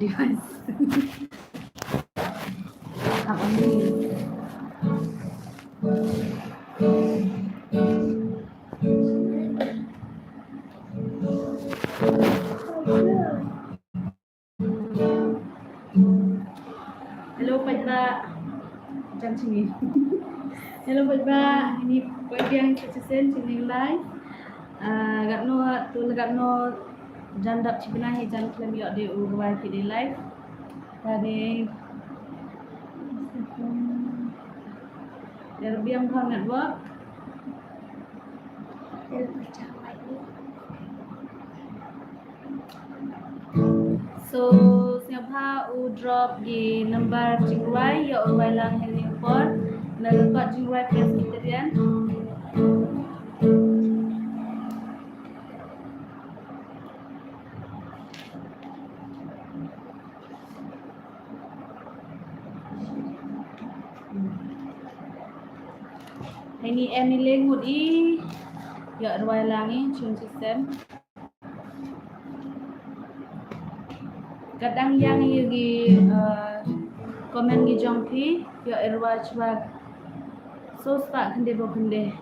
device. Apa ni? Hello Pak, macam sini. Hello Pak, ini yang kecesen sini live. Gak no tu gak no jandap cipna hi jan klem yo de urwai ki de live. Tadi der biang khang network. So siapa drop di number jingwai yo urwai lang heli por. Nalukot jingwai presbyterian. Ini Emily ngudi ya ruai langi tune system kadang yang yugi komen gi jongpi ya ruai chwa so spa khande bo khande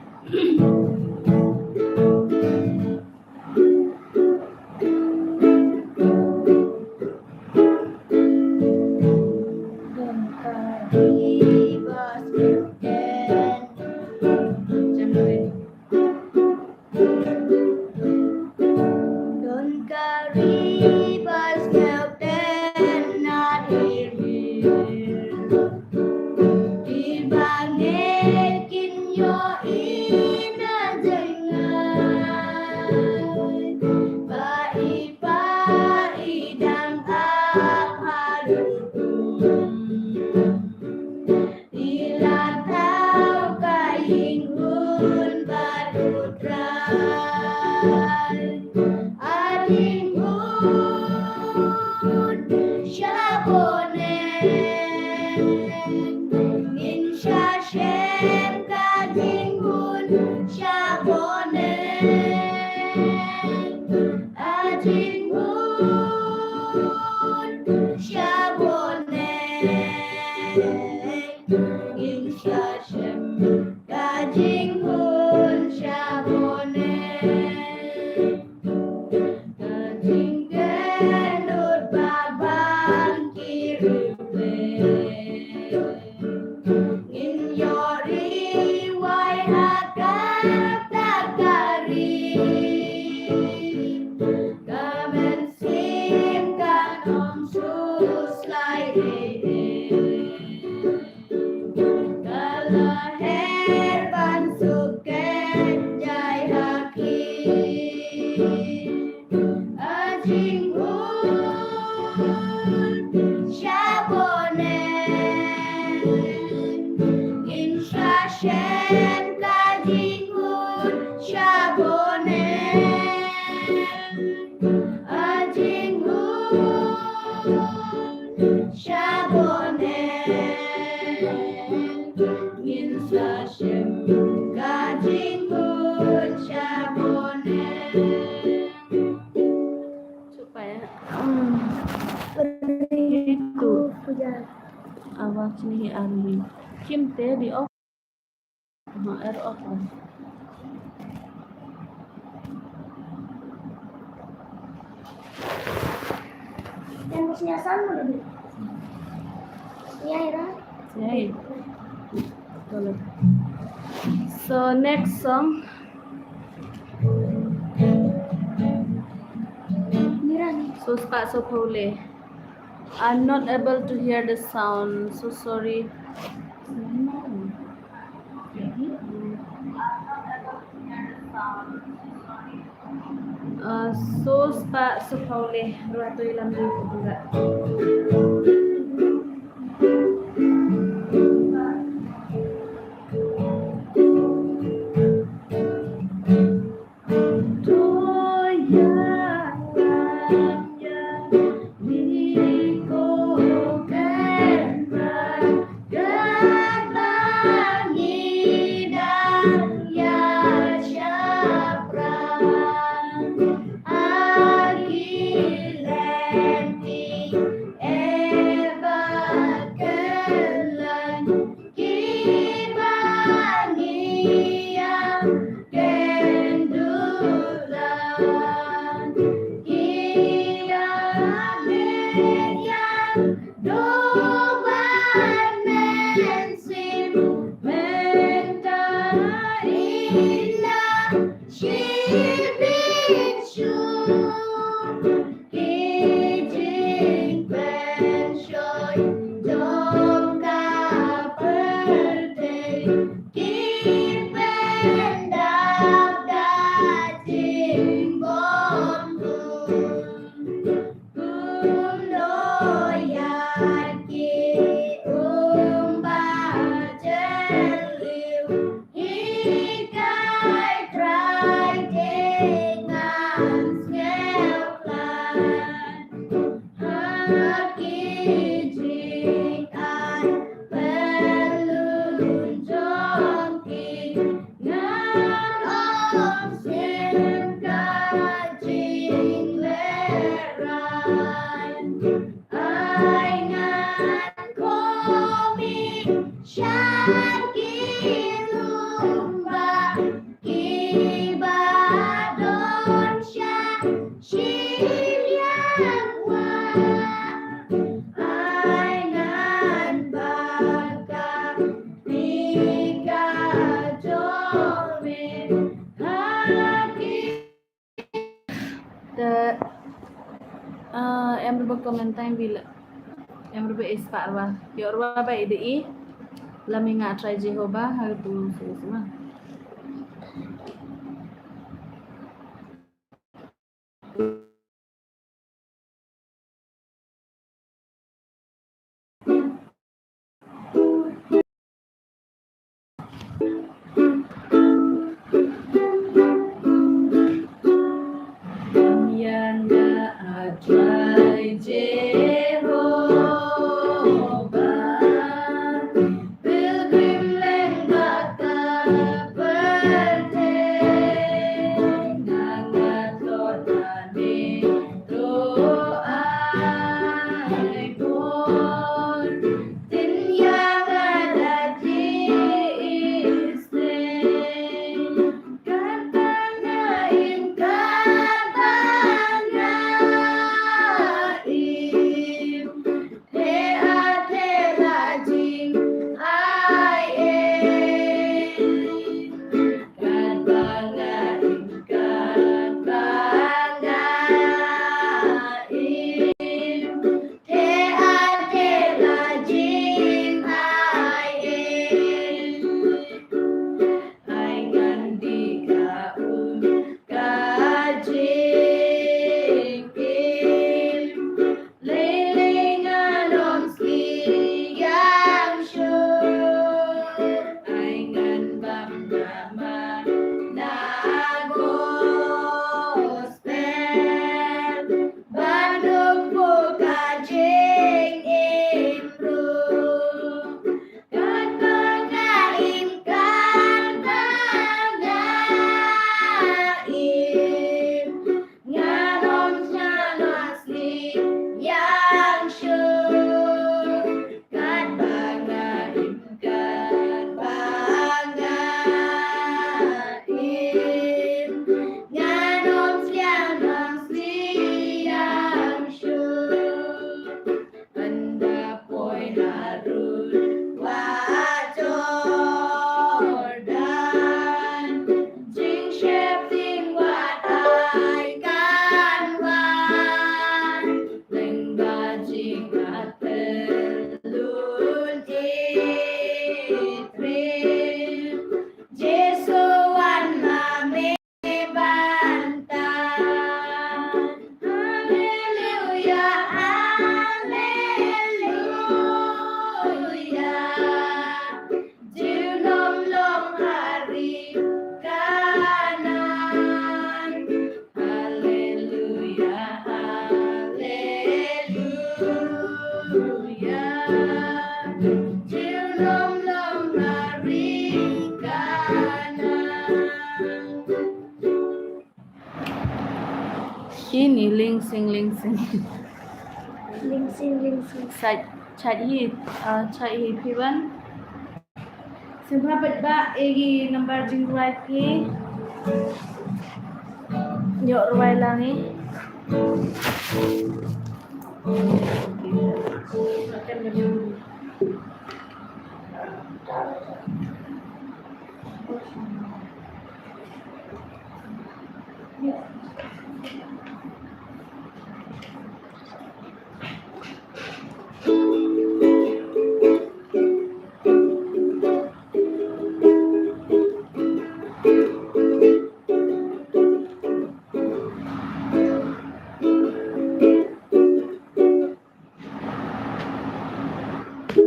awak ni army kim te di off air off yang musnya sama lebih ya Ira ya boleh. So next song so start so pole. I'm not able to hear the sound, so sorry. So spa so pole rato ilang dito enggak. em berkomentar bila em berispak lah ya orang baik deh lah mingat try Jehovah hal tu semua yang gak try Jehovah pilgrim lengkap berdengangan totani doa pun tin yang ada di istri katanya ingkar Ini lingsing chat hi piwan Sempat ba egi number jing right ki Nyok ruai lang Makan berdua.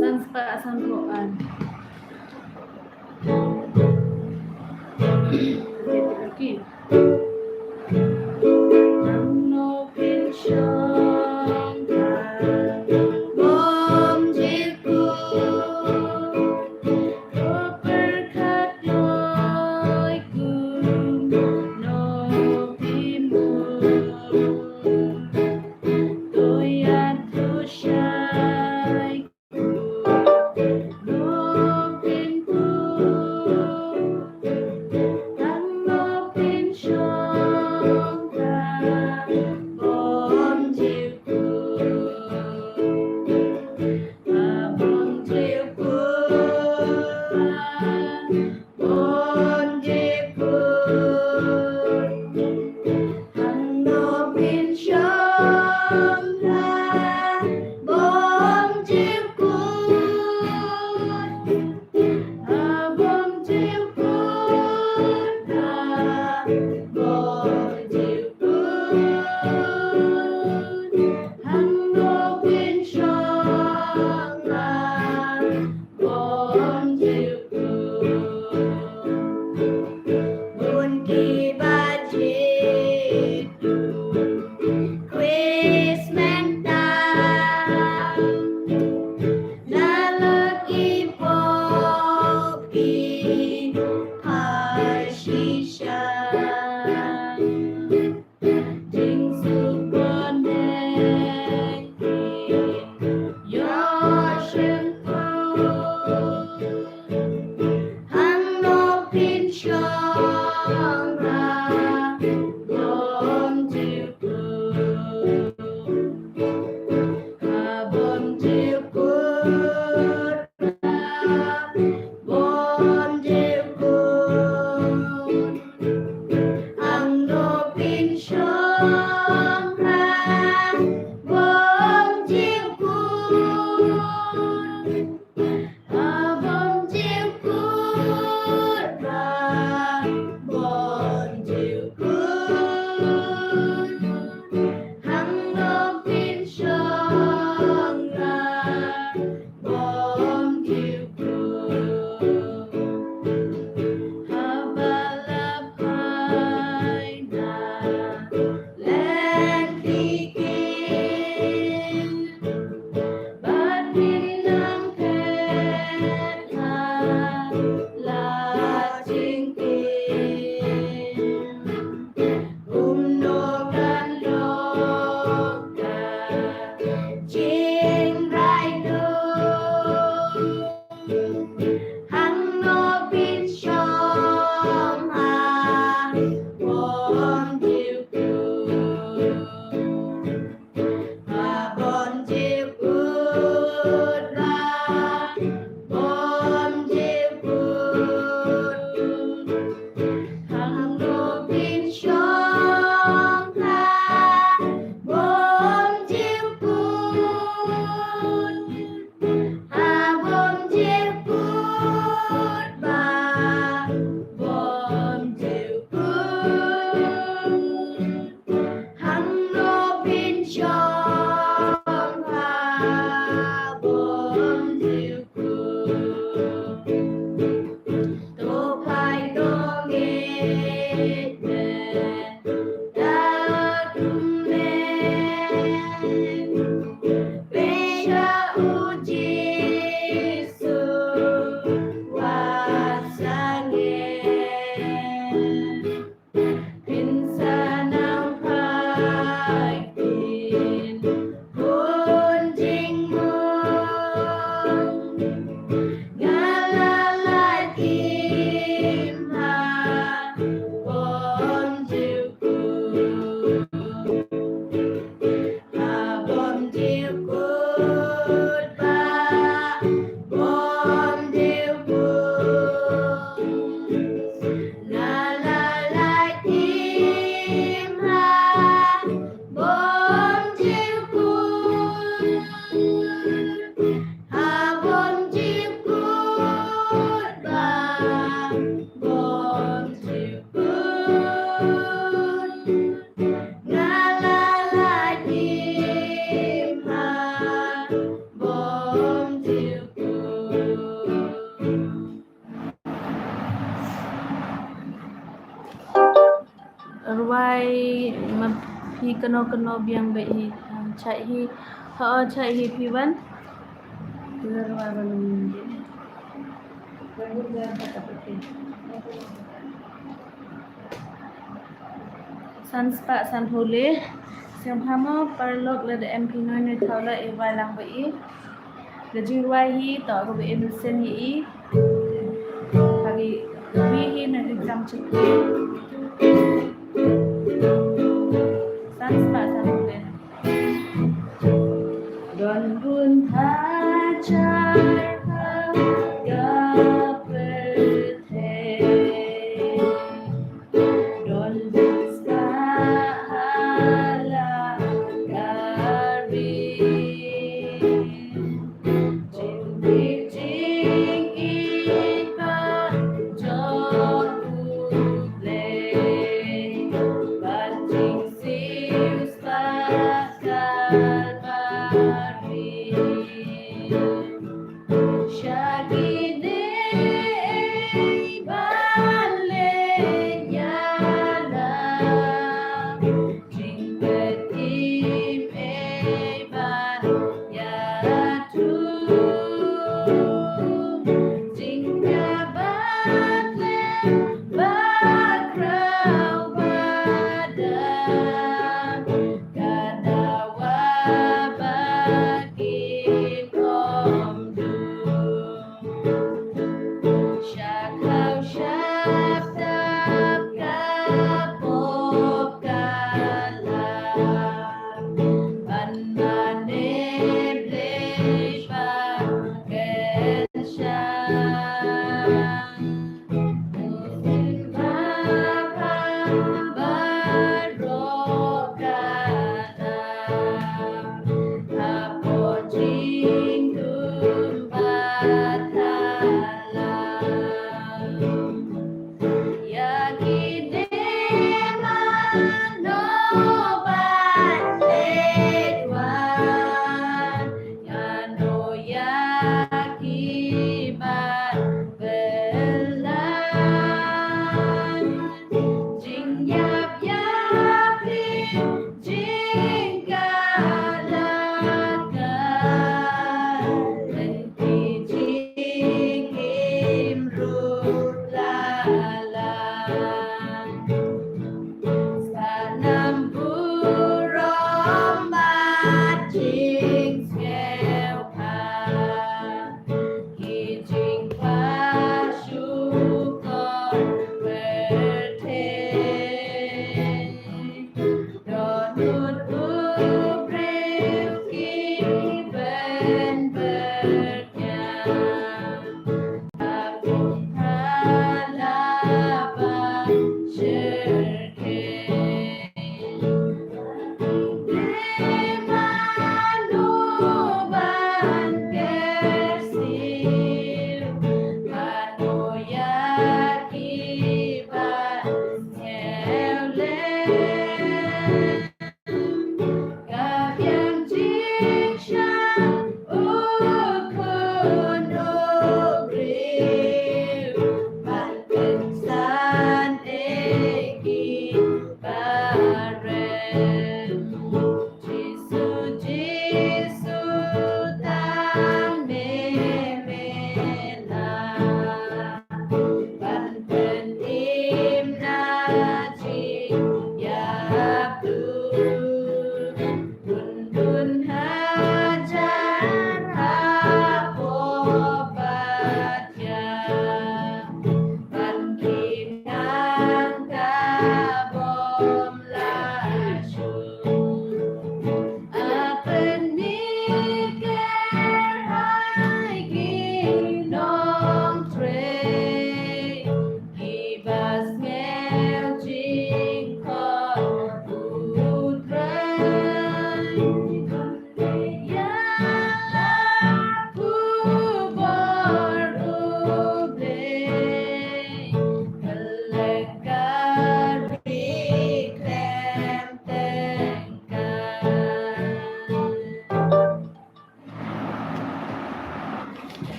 Sansta Sanroan. Okay. Nano pension bom jiku berkat noiku no bimu toyat tushai no pinku nano pension bom jiku bom jiku bom jiku nano pension bom jiku bom jiku bom jiku Hando pension bom jiku Bun ki bajit quiz mental lalaki popi hashisha Jing supone Yoshenfu Hando pension bom jiku bom jiku bom jiku Hando pension bom jiku bom jiku bom jiku Hando pension bom jiku Habalapai na lentikin Batinang ketha lacingkin Umnogan loka Jing raidu Hando pension bom jiku bom jiku bom jiku Hando pension bom jiku bom jiku bom jiku Hando pension bom jiku Topai dongit dadumen Beda uji su wasangen Pinsanang paikin kunjingmu Ngalalakim bom jiku bom jiku Pai ma pi keno biang bai hi chai hi chai hi piwan Lerwa balum ni San spa san hole Siang hamo parlok le de MP noi noi thaula e vai lang bai le jingwai hi to ko be innocent hi pagi wi hi na exam chik San spa san hole Don bun tha char ya perte Don Hala Gari Jing Ipa Jong Ule Banjing Sius Bakal Bari Shagide Balenyana Jingbetim Eban Yatu Jingkabatle Bakrau Badam Kadawa Bakim Omdu Shakau Shaptap Kapop Kalam Banmane Bleshpa Genshan Mapa Barokana Apojing Tumbatalam Yakide manobat ledwan Yano yakibat belan Jing yap yapim jing galakan Lenti jing imrut lalan Sanam burom majing skelpa Kijing pasukon berte Donut ubreu kiben bernyam Agung halaba syirkin Lemanuban kersil Kano yakibat nyewlen Kabyang jingshan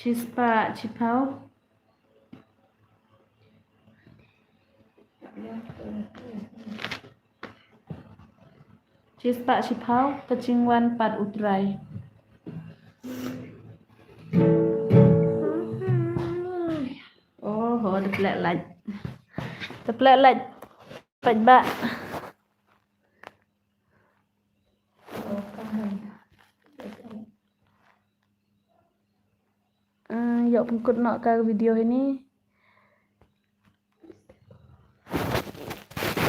Chispa Chipau. Chispa Chipau Kecingwan Pat Utrai. Oh, the black light. The black light. Bạch bạ. Yuk pengikut nak ke video ini.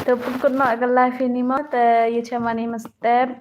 Tuh pengikut nak ke live ini mah, te ye chamani mas step.